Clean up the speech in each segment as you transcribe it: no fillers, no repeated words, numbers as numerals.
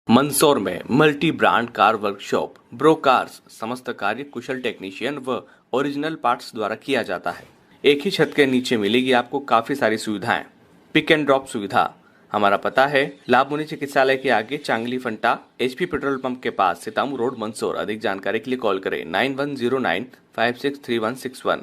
मंदसौर में multi brand car workshop bro cars समस्त कार्य कुशल टेक्नीशियन व ओरिजिनल पार्ट्स द्वारा किया जाता है। एक ही छत के नीचे मिलेगी आपको काफी सारी सुविधाएं। पिक एंड ड्रॉप सुविधा। हमारा पता है लाभमुनि चिकित्सालय के आगे चांगली फंटा HP पेट्रोल पंप के पास सितामू रोड मंदसौर। अधिक जानकारी के लिए कॉल करें 9109563161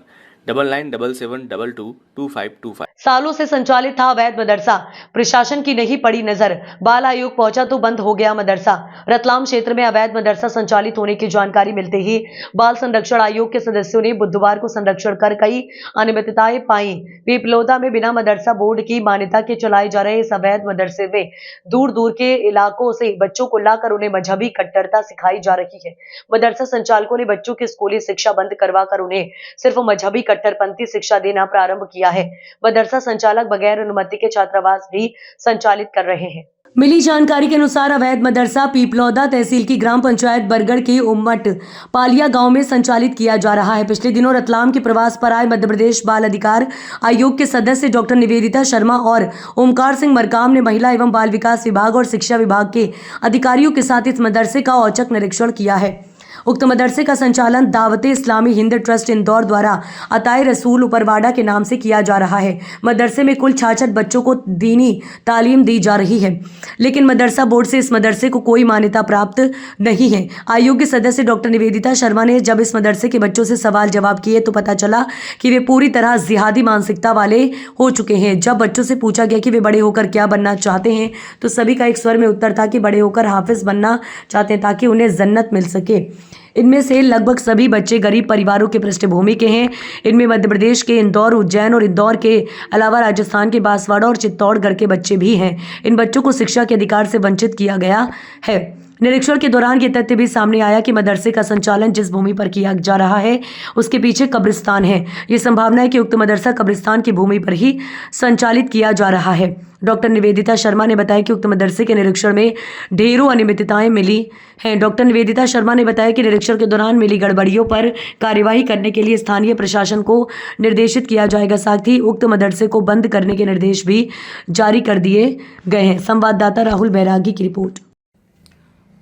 9977222525। सालों से संचालित था अवैध मदरसा। प्रशासन की नहीं पड़ी नजर, बाल आयोग पहुंचा तो बंद हो गया मदरसा। रतलाम क्षेत्र में अवैध मदरसा संचालित होने की जानकारी मिलते ही बाल संरक्षण आयोग के सदस्यों ने बुधवार को संरक्षण कर कई अनियमितताएं पाई। पीपलोदा में बिना मदरसा बोर्ड की मान्यता के चलाए जा रहे इस अवैध मदरसे में दूर दूर के इलाकों से बच्चों को लाकर उन्हें मजहबी कट्टरता सिखाई जा रही है। मदरसा संचालकों ने बच्चों की स्कूली शिक्षा बंद करवाकर उन्हें सिर्फ मजहबी कट्टरपंथी शिक्षा देना प्रारंभ किया है। मदरसा संचालक बगैर अनुमति के छात्रावास भी संचालित कर रहे हैं। मिली जानकारी के अनुसार अवैध मदरसा पीपलौदा तहसील की ग्राम पंचायत बरगढ़ के उम्मट पालिया गांव में संचालित किया जा रहा है। पिछले दिनों रतलाम के प्रवास पर आए मध्य प्रदेश बाल अधिकार आयोग के सदस्य डॉक्टर निवेदिता शर्मा और ओमकार सिंह मरकाम ने महिला एवं बाल विकास विभाग और शिक्षा विभाग के अधिकारियों के साथ इस मदरसे का औचक निरीक्षण किया है। उक्त मदरसे का संचालन दावते इस्लामी हिंद ट्रस्ट इंदौर द्वारा अताए रसूल उपरवाड़ा के नाम से किया जा रहा है। मदरसे में कुल 66 बच्चों को दीनी तालीम दी जा रही है, लेकिन मदरसा बोर्ड से इस मदरसे को कोई मान्यता प्राप्त नहीं है। आयोग के सदस्य डॉक्टर निवेदिता शर्मा ने जब इस मदरसे के बच्चों से सवाल जवाब किए तो पता चला कि वे पूरी तरह जिहादी मानसिकता वाले हो चुके हैं। जब बच्चों से पूछा गया कि वे बड़े होकर क्या बनना चाहते हैं तो सभी का एक स्वर में उत्तर था कि बड़े होकर हाफिज बनना चाहते हैं ताकि उन्हें जन्नत मिल सके। इनमें से लगभग सभी बच्चे गरीब परिवारों के पृष्ठभूमि के हैं। इनमें मध्य प्रदेश के इंदौर, उज्जैन और इंदौर के अलावा राजस्थान के बांसवाड़ा और चित्तौड़गढ़ के बच्चे भी हैं। इन बच्चों को शिक्षा के अधिकार से वंचित किया गया है। निरीक्षण के दौरान ये तथ्य भी सामने आया कि मदरसे का संचालन जिस भूमि पर किया जा रहा है उसके पीछे कब्रिस्तान है। ये संभावना है कि उक्त मदरसा कब्रिस्तान की भूमि पर ही संचालित किया जा रहा है। डॉक्टर निवेदिता शर्मा ने बताया कि उक्त मदरसे के निरीक्षण में ढेरों अनियमितताएं मिली हैं। डॉक्टर निवेदिता शर्मा ने बताया कि निरीक्षण के दौरान मिली गड़बड़ियों पर कार्यवाही करने के लिए स्थानीय प्रशासन को निर्देशित किया जाएगा। साथ ही उक्त मदरसे को बंद करने के निर्देश भी जारी कर दिए गए हैं। संवाददाता राहुल बैरागी की रिपोर्ट।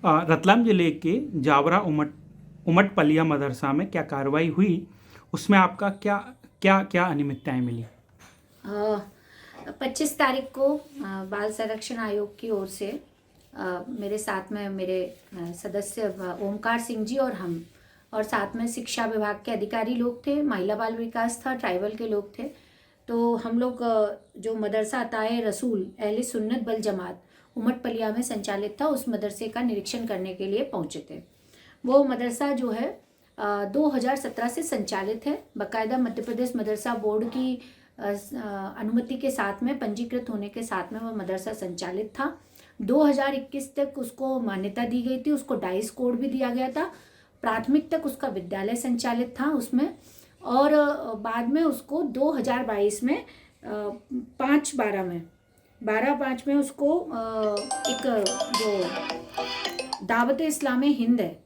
रतलाम जिले के जावरा उमट पलिया मदरसा में क्या कार्रवाई हुई, उसमें आपका क्या क्या क्या अनियमितताएं मिली? 25 तारीख को बाल संरक्षण आयोग की ओर से मेरे साथ में मेरे सदस्य ओमकार सिंह जी और हम और साथ में शिक्षा विभाग के अधिकारी लोग थे, महिला बाल विकास था, ट्राइबल के लोग थे। तो हम लोग जो मदरसा अताए रसूल अहले सुन्नत बल जमात उमट पलिया में संचालित था, उस मदरसे का निरीक्षण करने के लिए पहुंचे थे। वो मदरसा जो है 2017 से संचालित है। बाकायदा मध्य प्रदेश मदरसा बोर्ड की अनुमति के साथ में, पंजीकृत होने के साथ में वो मदरसा संचालित था। 2021 तक उसको मान्यता दी गई थी, उसको डाइस कोड भी दिया गया था। प्राथमिक तक उसका विद्यालय संचालित था उसमें, और बाद में उसको 2022 में 12/5 में उसको एक जो दावत इस्लामी हिंद है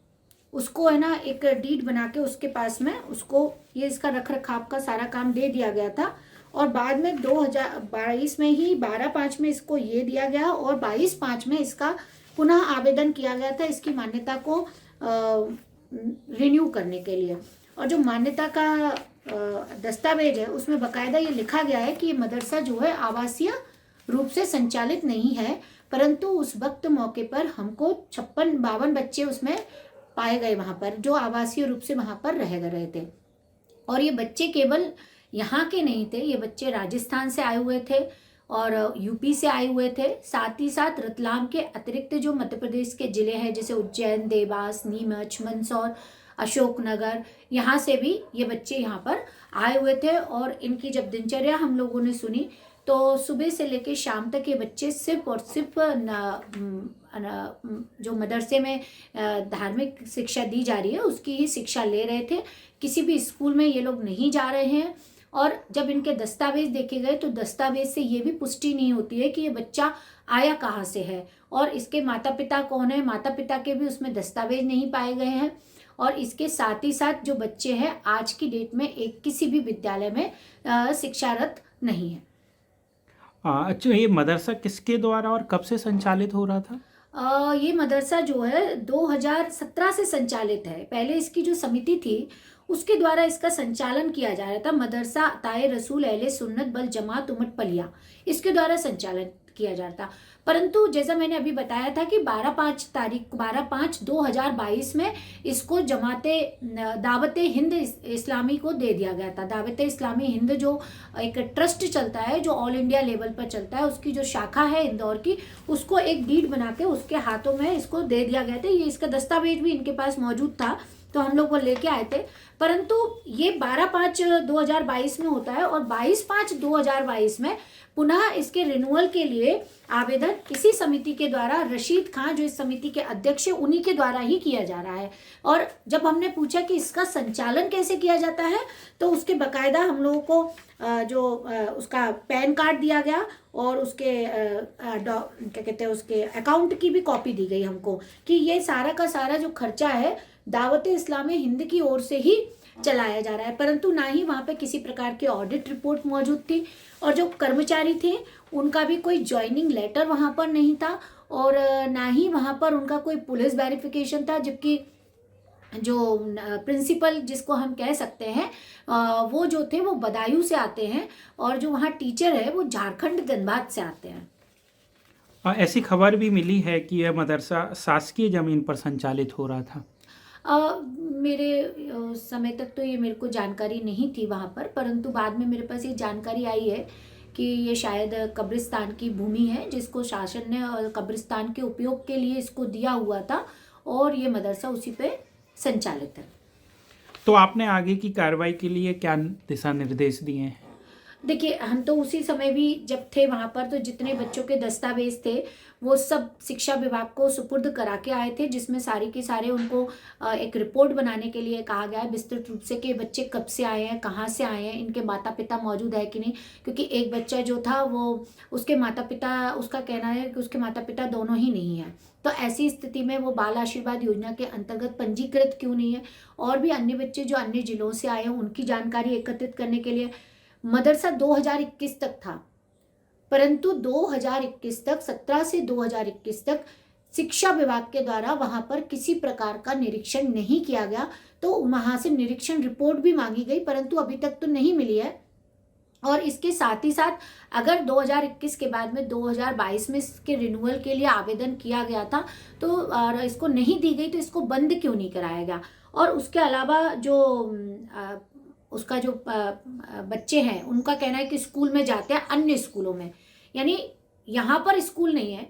उसको है ना एक डीड बना के उसके पास में उसको ये इसका रख रखाव का सारा काम दे दिया गया था। और बाद में 2022 में ही 12/5 में इसको ये दिया गया और 22/5 में इसका पुनः आवेदन किया गया था इसकी मान्यता को रिन्यू करने के लिए। और जो मान्यता का दस्तावेज है उसमें बाकायदा ये लिखा गया है कि ये मदरसा जो है आवासीय रूप से संचालित नहीं है, परंतु उस वक्त मौके पर हमको 52 बच्चे उसमें पाए गए वहाँ पर जो आवासीय रूप से वहाँ पर रह रहे थे। और ये बच्चे केवल यहाँ के नहीं थे, ये बच्चे राजस्थान से आए हुए थे और यूपी से आए हुए थे। साथ ही साथ रतलाम के अतिरिक्त जो मध्य प्रदेश के जिले हैं जैसे उज्जैन, देवास, नीमच, मंदसौर, अशोकनगर, यहाँ से भी ये बच्चे यहाँ पर आए हुए थे। और इनकी जब दिनचर्या हम लोगों ने सुनी तो सुबह से लेकर शाम तक ये बच्चे सिर्फ और सिर्फ जो मदरसे में धार्मिक शिक्षा दी जा रही है उसकी ही शिक्षा ले रहे थे। किसी भी स्कूल में ये लोग नहीं जा रहे हैं। और जब इनके दस्तावेज देखे गए तो दस्तावेज से ये भी पुष्टि नहीं होती है कि ये बच्चा आया कहाँ से है और इसके माता पिता कौन है। माता पिता के भी उसमें दस्तावेज नहीं पाए गए हैं। और इसके साथ ही साथ जो बच्चे हैं आज की डेट में एक किसी भी विद्यालय में शिक्षारत नहीं है। अच्छा, ये मदरसा किसके द्वारा और कब से संचालित हो रहा था? ये मदरसा जो है 2017 से संचालित है। पहले इसकी जो समिति थी उसके द्वारा इसका संचालन किया जा रहा था। मदरसा ताए रसूल अहले सुन्नत बल जमात उमट पलिया, इसके द्वारा संचालन किया जा रहा था। परंतु जैसा मैंने अभी बताया था कि 12/5/2022 में इसको दावत हिंद इस्लामी को दे दिया गया था। दावत इस्लामी हिंद जो एक ट्रस्ट चलता है, जो ऑल इंडिया लेवल पर चलता है, उसकी जो शाखा है इंदौर की, उसको एक डीड बना के उसके हाथों में इसको दे दिया गया था। ये इसका दस्तावेज भी इनके पास मौजूद था, तो हम लोग वो लेके आए थे। परंतु ये 12/5/2022 में होता है और 22/5/2022 में पुनः इसके रिन्यूअल के लिए आवेदन इसी समिति के द्वारा, रशीद खान जो इस समिति के अध्यक्ष है, उन्हीं के द्वारा ही किया जा रहा है। और जब हमने पूछा कि इसका संचालन कैसे किया जाता है, तो उसके बकायदा हम लोगों को उसका पैन कार्ड दिया गया और उसके क्या कहते हैं, उसके अकाउंट की भी कॉपी दी गई हमको, कि ये सारा का सारा जो खर्चा है दावत इस्लामी हिंद की ओर से ही चलाया जा रहा है। परंतु ना ही वहाँ पे किसी प्रकार की ऑडिट रिपोर्ट मौजूद थी, और जो कर्मचारी थे उनका भी कोई ज्वाइनिंग लेटर वहाँ पर नहीं था, और ना ही वहाँ पर उनका कोई पुलिस वेरिफिकेशन था। जबकि जो प्रिंसिपल जिसको हम कह सकते हैं, वो जो थे वो बदायूं से आते हैं, और जो वहाँ टीचर है वो झारखंड धनबाद से आते हैं। ऐसी खबर भी मिली है कि यह मदरसा शासकीय जमीन पर संचालित हो रहा था। मेरे समय तक तो ये मेरे को जानकारी नहीं थी वहाँ पर, परंतु बाद में मेरे पास ये जानकारी आई है कि ये शायद कब्रिस्तान की भूमि है, जिसको शासन ने कब्रिस्तान के उपयोग के लिए इसको दिया हुआ था, और ये मदरसा उसी पे संचालित है। तो आपने आगे की कार्रवाई के लिए क्या दिशा निर्देश दिए हैं? देखिए, हम तो उसी समय भी जब थे वहाँ पर, तो जितने बच्चों के दस्तावेज थे वो सब शिक्षा विभाग को सुपुर्द करा के आए थे, जिसमें सारे के सारे उनको एक रिपोर्ट बनाने के लिए कहा गया है विस्तृत रूप से, कि बच्चे कब से आए हैं, कहाँ से आए हैं, इनके माता पिता मौजूद है कि नहीं। क्योंकि एक बच्चा जो था वो, उसके माता पिता, उसका कहना है कि उसके माता पिता दोनों ही नहीं हैं। तो ऐसी स्थिति में वो बाल आशीर्वाद योजना के अंतर्गत पंजीकृत क्यों नहीं है। और भी अन्य बच्चे जो अन्य जिलों से आए हैं उनकी जानकारी एकत्रित करने के लिए मदरसा 2021 तक था, परंतु 2021 तक, 17 से 2021 तक शिक्षा विभाग के द्वारा वहां पर किसी प्रकार का निरीक्षण नहीं किया गया। तो वहां से निरीक्षण रिपोर्ट भी मांगी गई, परंतु अभी तक तो नहीं मिली है। और इसके साथ ही साथ अगर 2021 के बाद में 2022 में इसके रिन्यूअल के लिए आवेदन किया गया था, तो और इसको नहीं दी गई, तो इसको बंद क्यों नहीं कराया गया। और उसके अलावा जो उसका जो बच्चे हैं उनका कहना है कि स्कूल में जाते हैं अन्य स्कूलों में, यानी यहाँ पर स्कूल नहीं है,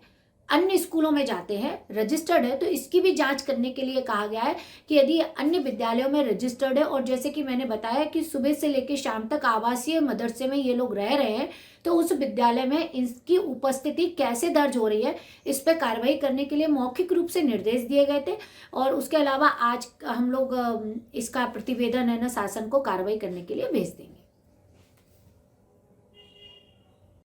अन्य स्कूलों में जाते हैं, रजिस्टर्ड है। तो इसकी भी जांच करने के लिए कहा गया है कि यदि अन्य विद्यालयों में रजिस्टर्ड है, और जैसे कि मैंने बताया कि सुबह से लेकर शाम तक आवासीय मदरसे में ये लोग रह रहे हैं, तो उस विद्यालय में इसकी उपस्थिति कैसे दर्ज हो रही है, इस पर कार्रवाई करने के लिए मौखिक रूप से निर्देश दिए गए थे। और उसके अलावा आज हम लोग इसका प्रतिवेदन है ना शासन को कार्रवाई करने के लिए भेज देंगे।